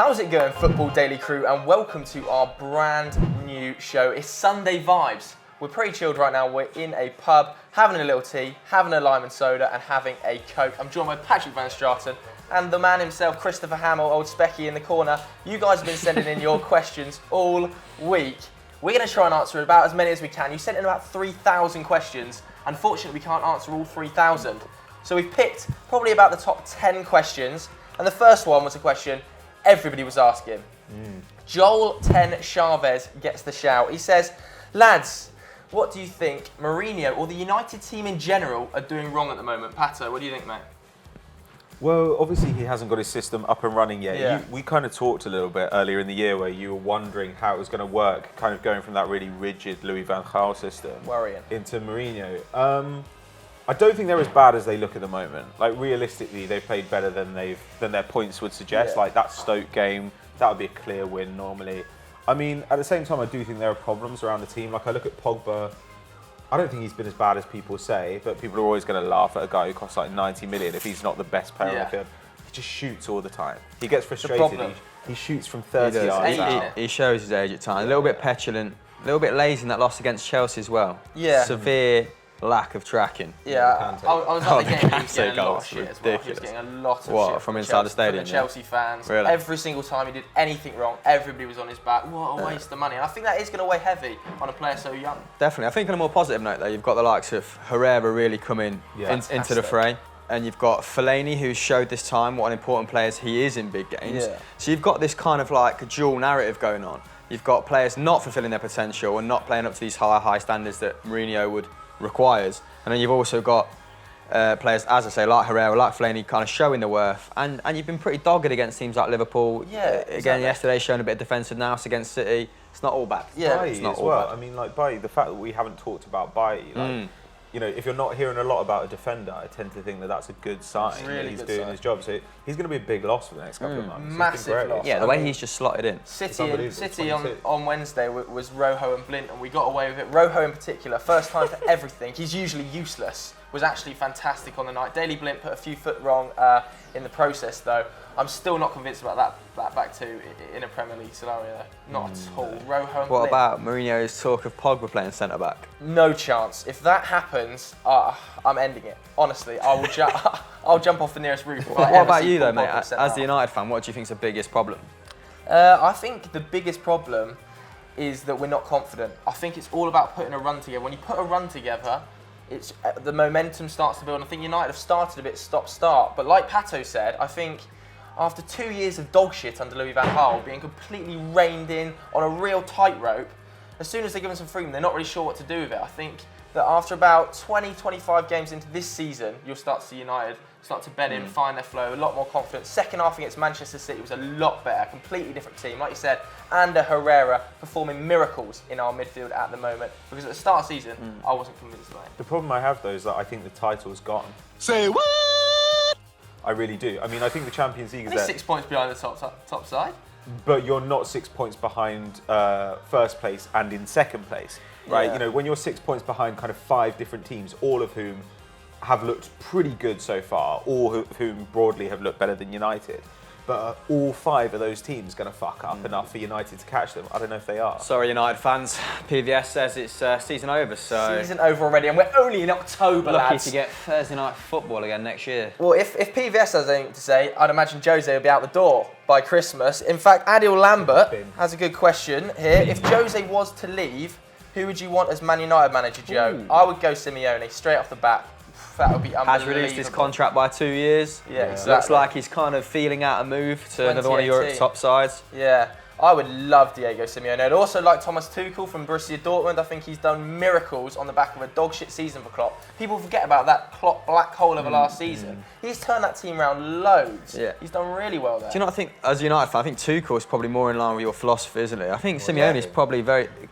How's it going, Football Daily crew, and welcome to our brand new show. It's Sunday vibes. We're pretty chilled right now. We're in a pub, having a little tea, having a lime and soda, and having a Coke. I'm joined by Patrick Van Straten and the man himself, Christopher Hamill, old Specky in the corner. You guys have been sending in your questions all week. We're going to try and answer about as many as we can. You sent in about 3,000 questions. Unfortunately, we can't answer all 3,000. So we've picked probably about the top 10 questions. And the first one was a question everybody was asking. Joel 10 Chavez gets the shout. He says, lads, what do you think Mourinho or the United team in general are doing wrong at the moment? Pato, what do you think, mate? Well, obviously he hasn't got his system up and running yet. Yeah. We kind of talked a little bit earlier in the year where you were wondering how it was going to work, kind of going from that really rigid Louis van Gaal system Worrying. into Mourinho. I don't think they're as bad as they look at the moment. Like, realistically, they've played better than their points would suggest. Yeah. Like that Stoke game, that would be a clear win normally. I mean, at the same time, I do think there are problems around the team. Like, I look at Pogba. I don't think he's been as bad as people say, but people are always going to laugh at a guy who costs like 90 million if he's not the best player on the field. He just shoots all the time. He gets frustrated. He shoots from 30 yards out. He shows his age at times. A little bit petulant, a little bit lazy in that loss against Chelsea as well. Yeah. Severe lack of tracking. Yeah, I was at the game. He was getting a lot of shit as well. Ridiculous. He was getting a lot of shit from inside the stadium, from the Chelsea fans. Really? Every single time he did anything wrong, everybody was on his back. What a waste of money. And I think that is going to weigh heavy on a player so young. Definitely. I think on a more positive note, though, you've got the likes of Herrera really coming into the fray. And you've got Fellaini, who's showed this time what an important player he is in big games. Yeah. So you've got this kind of like dual narrative going on. You've got players not fulfilling their potential and not playing up to these high standards that Mourinho requires. And then you've also got players, as I say, like Herrera, like Fellaini, kind of showing the worth. And you've been pretty dogged against teams like Liverpool. Yeah, Again, yesterday showing a bit of defensive nous against City. It's not all bad. Yeah, Bailly it's not as all well. bad. I mean, like Bailly, the fact that we haven't talked about Bailly, like, you know, if you're not hearing a lot about a defender, I tend to think that that's a good sign that he's doing his job. So he's going to be a big loss for the next couple of months. Massive loss. Yeah, the way he's just slotted in. City on Wednesday was Rojo and Blint, and we got away with it. Rojo in particular, first time for everything. He's usually useless. Was actually fantastic on the night. Daley Blint put a few foot wrong in the process, though. I'm still not convinced about that back two in a Premier League scenario. Not at all. Rojo and What Blint. about Mourinho's talk of Pogba playing centre back? No chance. If that happens, I'm ending it. Honestly, I'll jump off the nearest roof. What about you though, mate? As the United fan, what do you think is the biggest problem? I think the biggest problem is that we're not confident. I think it's all about putting a run together. When you put a run together, it's the momentum starts to build. And I think United have started a bit stop-start. But like Pato said, I think after 2 years of dog shit under Louis van Gaal, being completely reined in on a real tightrope, as soon as they give them some freedom, they're not really sure what to do with it. I think that after about 20, 25 games into this season, you'll start to see United start to bed in, find their flow, a lot more confidence. Second half against Manchester City was a lot better, completely different team. Like you said, Ander Herrera performing miracles in our midfield at the moment. Because at the start of the season, I wasn't convinced by it. The problem I have, though, is that I think the title's gone. Say what? I really do. I mean, I think the Champions League is Only there. 6 points behind the top side. But you're not 6 points behind first place and in second place, right? Yeah. You know, when you're 6 points behind kind of 5 different teams, all of whom have looked pretty good so far, all of whom broadly have looked better than United. But all 5 of those teams going to fuck up enough for United to catch them? I don't know if they are. Sorry, United fans. PVS says it's season over, so... Season over already, and we're only in October, lucky lads. to get Thursday night football again next year. Well, if PVS has anything to say, I'd imagine Jose will be out the door by Christmas. In fact, Adil Lambert has a good question here. If Jose was to leave, who would you want as Man United manager, Joe? I would go Simeone, straight off the bat. That would be unbelievable. Has released his contract by 2 years. Yeah, exactly. Looks like he's kind of feeling out a move to another one of Europe's top sides. Yeah, I would love Diego Simeone. I'd also like Thomas Tuchel from Borussia Dortmund. I think he's done miracles on the back of a dog shit season for Klopp. People forget about that Klopp black hole of the last season. He's turned that team around loads. Yeah. He's done really well there. Do you not think, as a United fan, I think Tuchel is probably more in line with your philosophy, isn't he? I think Simeone is probably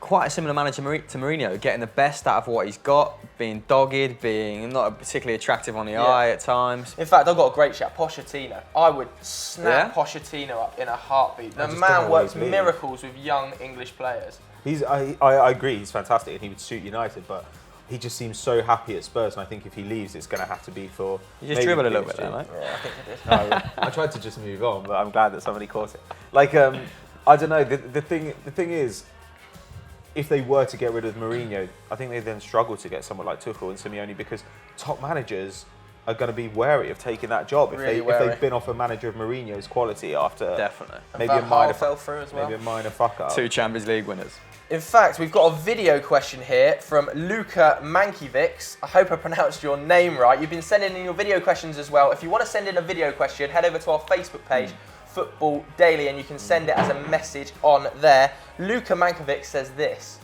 quite a similar manager to Mourinho, getting the best out of what he's got, being dogged, being not particularly attractive on the eye at times. In fact, I've got a great shout, Pochettino. I would snap Pochettino up in a heartbeat. The man works miracles with young English players. I agree, he's fantastic and he would suit United, but he just seems so happy at Spurs, and I think if he leaves, it's going to have to be for. You just dribbled a little bit there, mate. Yeah, I think it is. I tried to just move on, but I'm glad that somebody caught it. Like, I don't know. The thing is, if they were to get rid of Mourinho, I think they then struggle to get someone like Tuchel and Simeone, because top managers are going to be wary of taking that job if they've been off a manager of Mourinho's quality after Definitely. maybe a minor fell through as well. maybe a minor fuck up. 2 Champions League winners. In fact, we've got a video question here from Luka Mankiewicz. I hope I pronounced your name right. You've been sending in your video questions as well. If you want to send in a video question, head over to our Facebook page, Football Daily, and you can send it as a message on there. Luka Mankiewicz says this.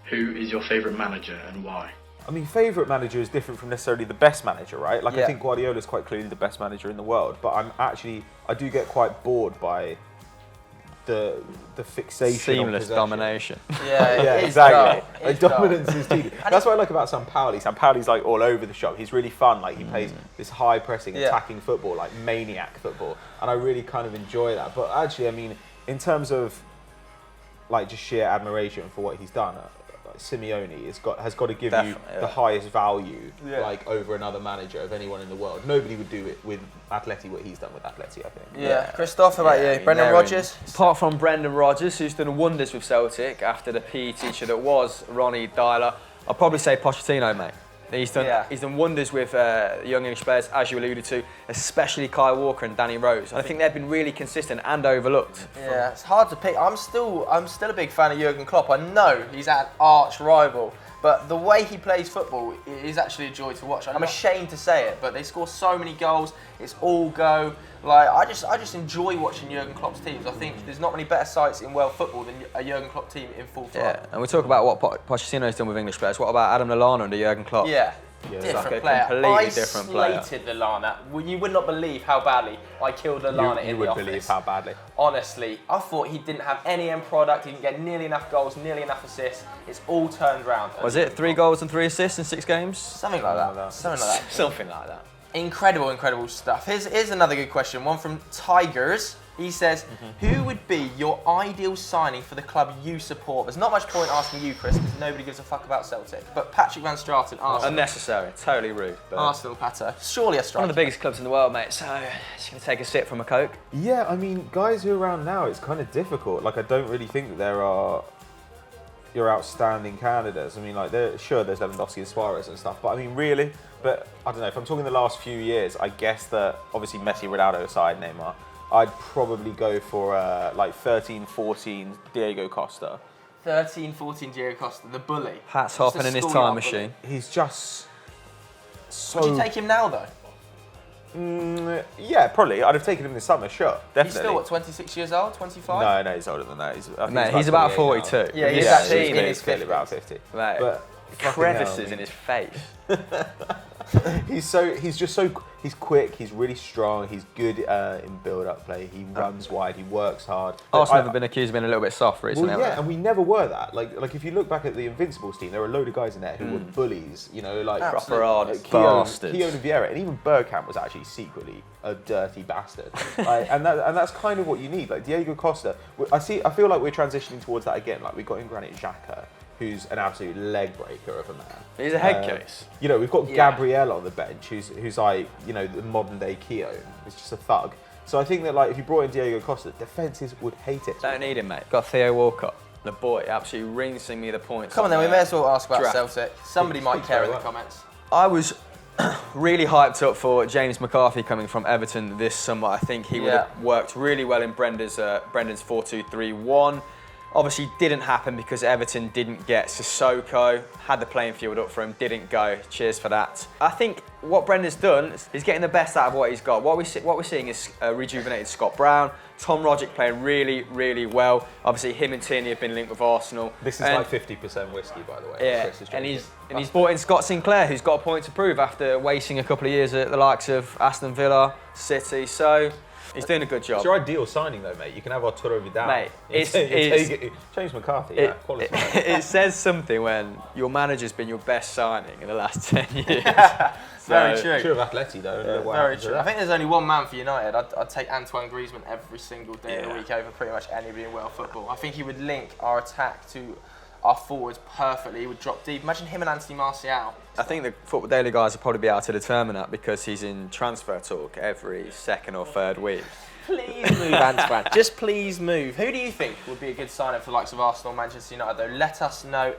Who is your favourite manager and why? I mean, favourite manager is different from necessarily the best manager, right? Like, Yeah. I think Guardiola's quite clearly the best manager in the world, but I do get quite bored by the fixation on Seamless possession. domination. Yeah, Yeah, it is exactly. dull. Like, It's dull. dominance is key. That's what I like about Sampaoli. Sampaoli's like all over the shop. He's really fun. Like, he plays this high pressing, Yeah. attacking football, like maniac football, and I really kind of enjoy that. But actually, I mean, in terms of like just sheer admiration for what he's done, Simeone has got to give you the highest value, like over another manager of anyone in the world. Nobody would do it with Atleti what he's done with Atleti, I think. Yeah. Christoph, how about Yeah, I you? mean, Brendan they're Rodgers? Apart from Brendan Rodgers, who's done wonders with Celtic after the PE teacher that was Ronnie Dyler, I'll probably say Pochettino, mate. He's done wonders with young English players, as you alluded to, especially Kyle Walker and Danny Rose. And I think they've been really consistent and overlooked. Yeah, it's hard to pick. I'm still a big fan of Jurgen Klopp. I know he's an arch rival, but the way he plays football is actually a joy to watch. I'm ashamed to say it, but they score so many goals. It's all go. Like, I just enjoy watching Jurgen Klopp's teams. I think there's not many better sights in world football than a Jurgen Klopp team in full flight. Yeah, and we talk about what Pochettino's done with English players. What about Adam Lallana under Jurgen Klopp? Yeah. Yeah. Different Like a player. completely I different player. slated Lallana. Well, you would not believe how badly I killed Lallana You in would the office. believe how badly. Honestly, I thought he didn't have any end product. He didn't get nearly enough goals, nearly enough assists. It's all turned round. Was it 3 goals and 3 assists in 6 games? Something like that. Something like that. Something like that. Incredible stuff. Here's another good question. One from Tigers. He says, who would be your ideal signing for the club you support? There's not much point asking you, Chris, because nobody gives a fuck about Celtic. But Patrick Van Straten, Arsenal. Unnecessary, totally rude. But Arsenal, Pato. Surely a one striker. of the biggest clubs in the world, mate, so just going to take a sip from a Coke. Yeah, I mean, guys who are around now, it's kind of difficult. Like, I don't really think that there are your outstanding candidates. I mean, like, there's Lewandowski and Suarez and stuff, but I mean, really? But I don't know, if I'm talking the last few years, I guess that, obviously Messi, Ronaldo aside, Neymar, I'd probably go for like 13, 14 Diego Costa. 13, 14 Diego Costa, the bully. Pat's Just a hopping in his schoolyard time bully. machine. He's just so... Would you take him now, though? Yeah, probably. I'd have taken him this summer, sure, definitely. He's still, what, 26 years old, 25? No, he's older than that. Mate, he's about 28 now. 42. Yeah, he's He's actually seen in it. his He's clearly 50s. about 50. Mate, But fucking crevices hell, I in mean, his face. He's quick, he's really strong, he's good in build-up play, he runs wide, he works hard. Arsenal have been accused of being a little bit soft recently. Well, yeah, haven't and we never were that. Like if you look back at the Invincibles team, there were a load of guys in there who were bullies, you know, like they? Proper hard Keown bastards. and Vieira, and even Bergkamp was actually secretly a dirty bastard. and that's kind of what you need. Like Diego Costa, I feel like we're transitioning towards that again. Like we got in Granit Xhaka, who's an absolute leg breaker of a man. He's a head case. You know, we've got Yeah. Gabriel on the bench, who's like, you know, the modern day Keown. He's just a thug. So I think that like if you brought in Diego Costa, defences would hate it. Don't need him, mate. Got Theo Walcott, the boy, absolutely rinsing me the points. Come on then, we may as well ask about Draft. Celtic. Somebody might care in the comments. I was really hyped up for James McCarthy coming from Everton this summer. I think he would have worked really well in Brendan's 4-2-3-1. Obviously didn't happen because Everton didn't get Sissoko, had the playing field up for him, didn't go. Cheers for that. I think what Brendan's done is getting the best out of what he's got. What we're seeing is a rejuvenated Scott Brown, Tom Rodgick playing really, really well. Obviously him and Tierney have been linked with Arsenal. This is And- like 50% whiskey, by the way. yeah, Chris is and drinking. he's brought in Scott Sinclair, who's got a point to prove after wasting a couple of years at the likes of Aston Villa, City. So he's doing a good job. It's your ideal signing, though, mate. You can have Arturo Vidal. Mate, James McCarthy, yeah, quality. It says something when your manager's been your best signing in the last 10 years. Very So- true. True of Atleti, though. Very true. I think there's only one man for United. I'd take Antoine Griezmann every single day of the week over pretty much anybody in world football. I think he would link our attack to our forwards perfectly. He would drop deep. Imagine him and Anthony Martial. I think the Football Daily guys will probably be able to determine that because he's in transfer talk every second or third week. Please move, Antoine. Just please move. Who do you think would be a good sign-up for the likes of Arsenal, Manchester United, though? Let us know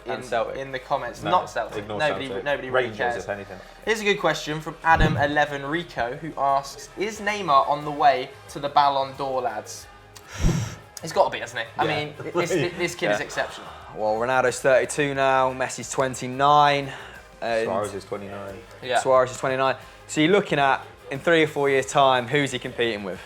in the comments. No, Not Celtic. ignore Nobody Celtic. really Rangers, cares. if anything. Here's a good question from Adam11 Rico, who asks, is Neymar on the way to the Ballon d'Or, lads? He's got to be, hasn't he? I mean, this kid is exceptional. Well, Ronaldo's 32 now, Messi's 29. Suarez is 29. Yeah. Suarez is 29. So you're looking at, in 3 or 4 years' time, who's he competing with?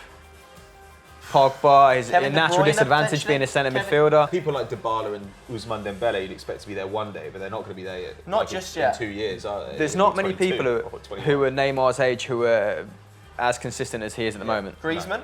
Pogba, his Kevin De natural Bruyne, disadvantage being a centre Kevin- midfielder. People like Dybala and Ousmane Dembele, you'd expect to be there one day, but they're not going to be there yet. Not just yet. In 2 years, are they? There's They'll not be many 22 people or 21. who are Neymar's age who are as consistent as he is at the moment. Griezmann?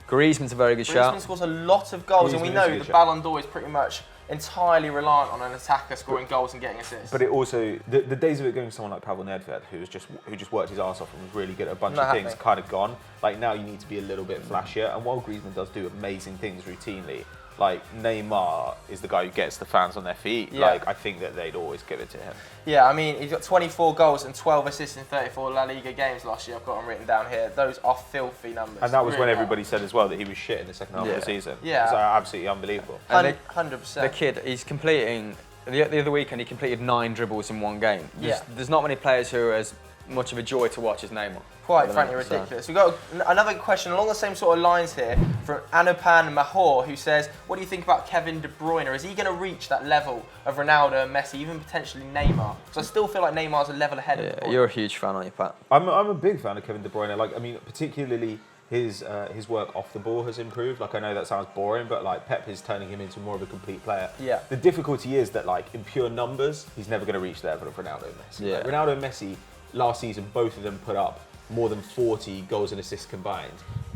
Griezmann's a very good shout. Griezmann scores a lot of goals, and we Griezmann know is a good the shout. Ballon d'Or is pretty much entirely reliant on an attacker scoring goals and getting assists. But it also, the days of it going to someone like Pavel Nedved, who just worked his arse off and was really good at a bunch Not of things, happening. kind of gone. Like now you need to be a little bit flashier. And while Griezmann does do amazing things routinely, like Neymar is the guy who gets the fans on their feet. Yeah. Like I think that they'd always give it to him. Yeah, I mean, he's got 24 goals and 12 assists in 34 La Liga games last year. I've got them written down here. Those are filthy numbers. And that was when Really are. everybody said as well that he was shit in the second half of the season. Yeah. It's absolutely unbelievable. And 100%. The kid, he's completing, the other weekend he completed 9 dribbles in one game. There's not many players who are as much of a joy to watch as Neymar. Quite frankly ridiculous. We've got another question along the same sort of lines here from Anupan Mahor, who says, what do you think about Kevin De Bruyne? Is he going to reach that level of Ronaldo and Messi, even potentially Neymar? Because I still feel like Neymar's a level ahead of De Bruyne. You're a huge fan, aren't you, Pat? I'm a big fan of Kevin De Bruyne. Like I mean, particularly his work off the ball has improved. Like I know that sounds boring, but like Pep is turning him into more of a complete player. Yeah. The difficulty is that like in pure numbers, he's never going to reach the level of Ronaldo and Messi. Yeah. Like, Ronaldo and Messi last season, both of them put up more than 40 goals and assists combined.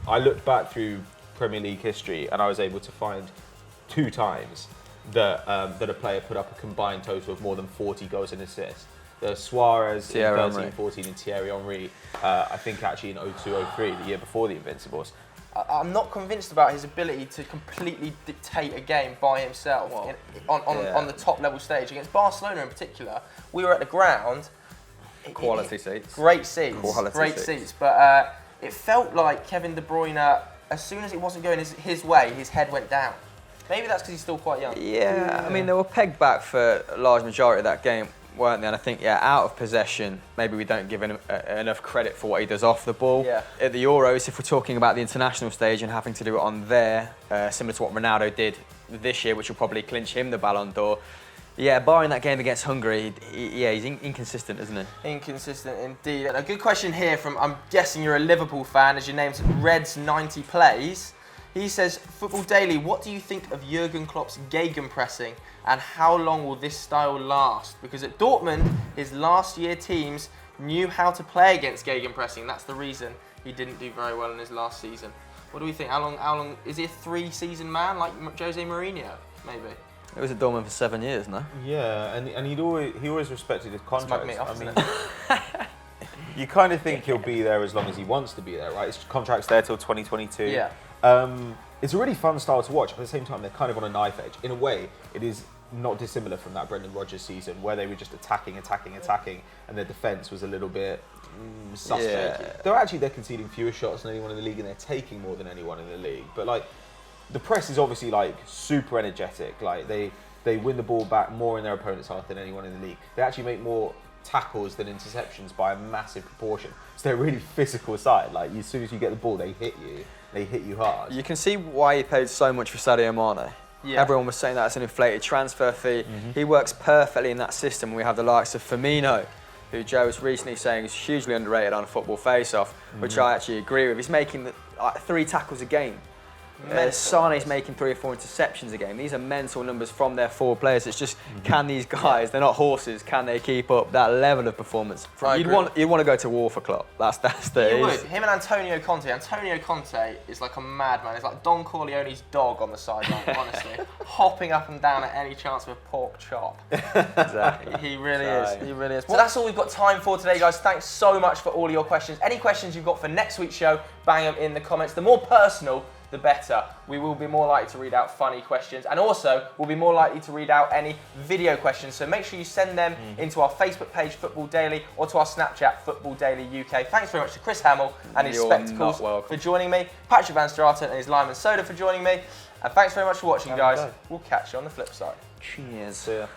I looked back through Premier League history and I was able to find 2 times that a player put up a combined total of more than 40 goals and assists. The Suarez Thierry in Henry. 13-14 and Thierry Henry, I think actually in 02-03, the year before the Invincibles. I'm not convinced about his ability to completely dictate a game by himself on the top level stage. Against Barcelona in particular, we were at the ground. Quality seats. Great seats. Quality great seats. seats. But it felt like Kevin De Bruyne, as soon as it wasn't going his way, his head went down. Maybe that's because he's still quite young. Yeah, I mean, they were pegged back for a large majority of that game, weren't they? And I think, out of possession, maybe we don't give him enough credit for what he does off the ball. Yeah. At the Euros, if we're talking about the international stage and having to do it on there, similar to what Ronaldo did this year, which will probably clinch him the Ballon d'Or. Yeah, barring that game against Hungary, he's inconsistent, isn't he? Inconsistent indeed. And a good question here from, I'm guessing you're a Liverpool fan, as your name's Reds90 Plays. He says, Football Daily, what do you think of Jurgen Klopp's gegenpressing and how long will this style last? Because at Dortmund, his last year teams knew how to play against gegenpressing. That's the reason he didn't do very well in his last season. What do we think? How long is he a 3-season man like Jose Mourinho, maybe? It was at Dortmund for 7 years, no? Yeah, and he always respected his contracts. me off, I mean, isn't you kind of think he'll be there as long as he wants to be there, right? His contract's there till 2022. Yeah. It's a really fun style to watch, but at the same time, they're kind of on a knife edge. In a way, it is not dissimilar from that Brendan Rodgers season where they were just attacking, and their defence was a little bit suspect. Yeah. They're conceding fewer shots than anyone in the league, and they're taking more than anyone in the league. But like, the press is obviously like super energetic. Like they win the ball back more in their opponent's half than anyone in the league. They actually make more tackles than interceptions by a massive proportion. So they're a really physical side. Like as soon as you get the ball, they hit you. They hit you hard. You can see why he paid so much for Sadio Mane. Yeah. Everyone was saying that's an inflated transfer fee. He works perfectly in that system. We have the likes of Firmino, who Joe was recently saying is hugely underrated on a football face-off, which I actually agree with. He's making 3 tackles a game. Sane's making 3 or 4 interceptions a game. These are mental numbers from their 4 players. It's just, can these guys, they're not horses, can they keep up that level of performance? You'd want to go to war for Klopp. That's the... You would. Him and Antonio Conte. Antonio Conte is like a madman. He's like Don Corleone's dog on the sideline, honestly. Hopping up and down at any chance of a pork chop. Exactly. He really is. He really is. So that's all we've got time for today, guys. Thanks so much for all your questions. Any questions you've got for next week's show, bang them in the comments. The more personal the better. We will be more likely to read out funny questions, and also we'll be more likely to read out any video questions. So make sure you send them into our Facebook page, Football Daily, or to our Snapchat, Football Daily UK. Thanks very much to Chris Hamill and his You're spectacles not welcome. for joining me, Patrick Van Straten and his lime and soda for joining me, and thanks very much for watching, guys. We'll catch you on the flip side. Cheers. See ya.